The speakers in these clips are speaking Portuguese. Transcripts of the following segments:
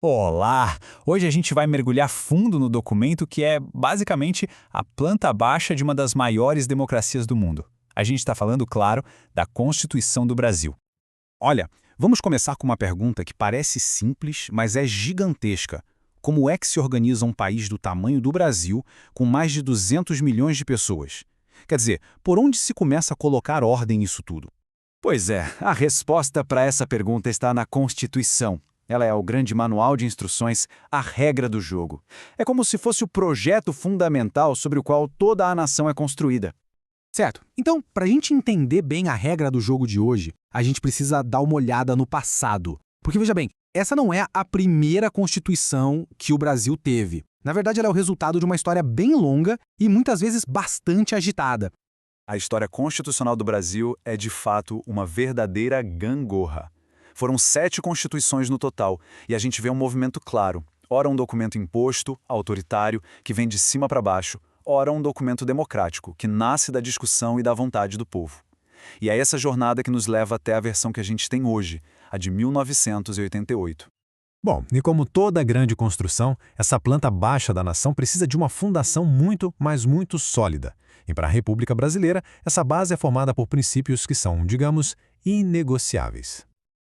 Olá! Hoje a gente vai mergulhar fundo no documento que é, basicamente, a planta baixa de uma das maiores democracias do mundo. A gente está falando, claro, da Constituição do Brasil. Olha, vamos começar com uma pergunta que parece simples, mas é gigantesca. Como é que se organiza um país do tamanho do Brasil, com mais de 200 milhões de pessoas? Quer dizer, por onde se começa a colocar ordem nisso tudo? Pois é, a resposta para essa pergunta está na Constituição. Ela é o grande manual de instruções, a regra do jogo. É como se fosse o projeto fundamental sobre o qual toda a nação é construída. Certo. Então, para a gente entender bem a regra do jogo de hoje, a gente precisa dar uma olhada no passado. Porque, veja bem, essa não é a primeira Constituição que o Brasil teve. Na verdade, ela é o resultado de uma história bem longa e muitas vezes bastante agitada. A história constitucional do Brasil é, de fato, uma verdadeira gangorra. Foram 7 constituições no total, e a gente vê um movimento claro. Ora um documento imposto, autoritário, que vem de cima para baixo, ora um documento democrático, que nasce da discussão e da vontade do povo. E é essa jornada que nos leva até a versão que a gente tem hoje, a de 1988. Bom, e como toda grande construção, essa planta baixa da nação precisa de uma fundação muito, mas muito sólida. E para a República Brasileira, essa base é formada por princípios que são, digamos, inegociáveis.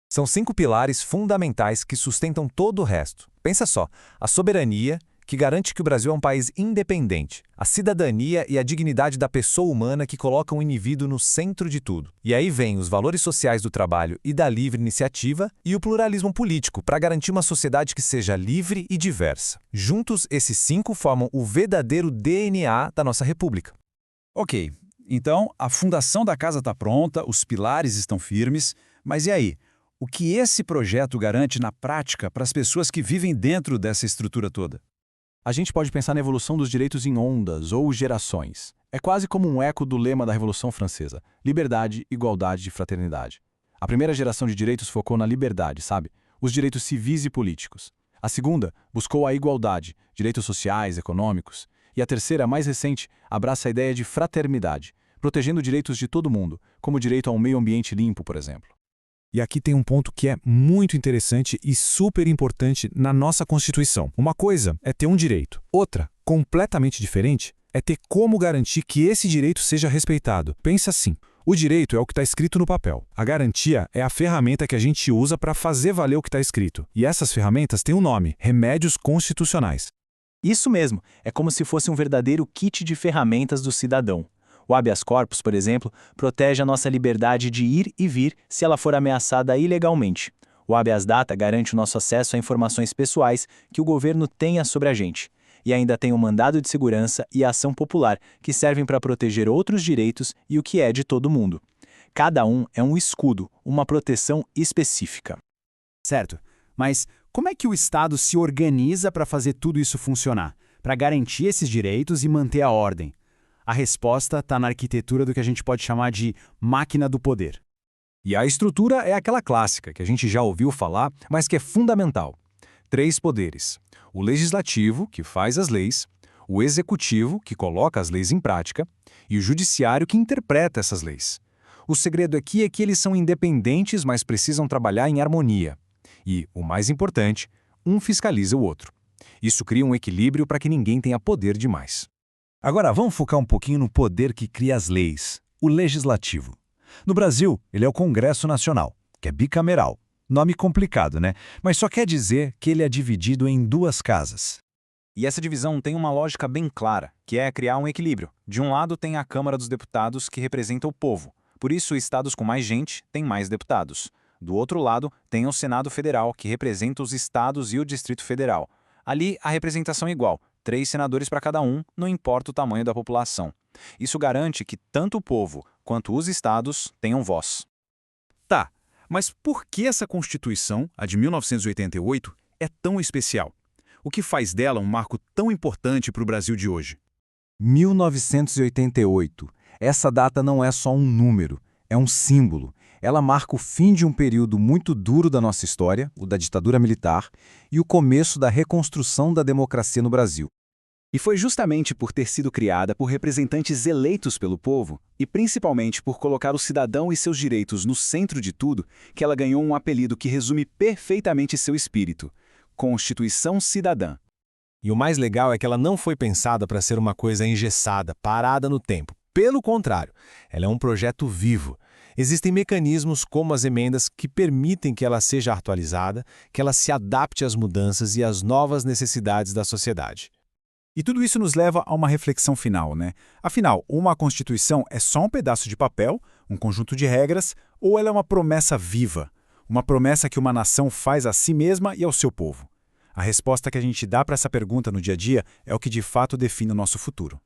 São 5 pilares fundamentais que sustentam todo o resto. Pensa só, a soberania, que garante que o Brasil é um país independente, a cidadania e a dignidade da pessoa humana que colocam o indivíduo no centro de tudo. E aí vem os valores sociais do trabalho e da livre iniciativa e o pluralismo político para garantir uma sociedade que seja livre e diversa. Juntos, esses 5 formam o verdadeiro DNA da nossa república. Ok, então a fundação da casa está pronta, os pilares estão firmes, mas e aí? O que esse projeto garante na prática para as pessoas que vivem dentro dessa estrutura toda? A gente pode pensar na evolução dos direitos em ondas ou gerações. É quase como um eco do lema da Revolução Francesa: liberdade, igualdade e fraternidade. A primeira geração de direitos focou na liberdade, sabe? Os direitos civis e políticos. A segunda buscou a igualdade, direitos sociais, econômicos. E a terceira, mais recente, abraça a ideia de fraternidade, protegendo direitos de todo mundo, como o direito a um meio ambiente limpo, por exemplo. E aqui tem um ponto que é muito interessante e super importante na nossa Constituição. Uma coisa é ter um direito. Outra, completamente diferente, é ter como garantir que esse direito seja respeitado. Pensa assim, o direito é o que está escrito no papel. A garantia é a ferramenta que a gente usa para fazer valer o que está escrito. E essas ferramentas têm um nome, remédios constitucionais. Isso mesmo, é como se fosse um verdadeiro kit de ferramentas do cidadão. O habeas corpus, por exemplo, protege a nossa liberdade de ir e vir se ela for ameaçada ilegalmente. O habeas data garante o nosso acesso a informações pessoais que o governo tenha sobre a gente. E ainda tem o mandado de segurança e a ação popular, que servem para proteger outros direitos e o que é de todo mundo. Cada um é um escudo, uma proteção específica. Certo, mas como é que o Estado se organiza para fazer tudo isso funcionar, para garantir esses direitos e manter a ordem? A resposta está na arquitetura do que a gente pode chamar de máquina do poder. E a estrutura é aquela clássica, que a gente já ouviu falar, mas que é fundamental. 3 poderes. O legislativo, que faz as leis, o executivo, que coloca as leis em prática, e o judiciário, que interpreta essas leis. O segredo aqui é que eles são independentes, mas precisam trabalhar em harmonia. E, o mais importante, um fiscaliza o outro. Isso cria um equilíbrio para que ninguém tenha poder demais. Agora, vamos focar um pouquinho no poder que cria as leis, o legislativo. No Brasil, ele é o Congresso Nacional, que é bicameral. Nome complicado, né? Mas só quer dizer que ele é dividido em 2 casas. E essa divisão tem uma lógica bem clara, que é criar um equilíbrio. De um lado tem a Câmara dos Deputados, que representa o povo. Por isso, estados com mais gente têm mais deputados. Do outro lado, tem o Senado Federal, que representa os estados e o Distrito Federal. Ali, a representação é igual. 3 senadores para cada um, não importa o tamanho da população. Isso garante que tanto o povo quanto os estados tenham voz. Tá, mas por que essa Constituição, a de 1988, é tão especial? O que faz dela um marco tão importante para o Brasil de hoje? 1988. Essa data não é só um número, é um símbolo. Ela marca o fim de um período muito duro da nossa história, o da ditadura militar, e o começo da reconstrução da democracia no Brasil. E foi justamente por ter sido criada por representantes eleitos pelo povo, e principalmente por colocar o cidadão e seus direitos no centro de tudo, que ela ganhou um apelido que resume perfeitamente seu espírito: Constituição Cidadã. E o mais legal é que ela não foi pensada para ser uma coisa engessada, parada no tempo. Pelo contrário, ela é um projeto vivo. Existem mecanismos como as emendas que permitem que ela seja atualizada, que ela se adapte às mudanças e às novas necessidades da sociedade. E tudo isso nos leva a uma reflexão final, né? Afinal, uma Constituição é só um pedaço de papel, um conjunto de regras, ou ela é uma promessa viva? Uma promessa que uma nação faz a si mesma e ao seu povo? A resposta que a gente dá para essa pergunta no dia a dia é o que de fato define o nosso futuro.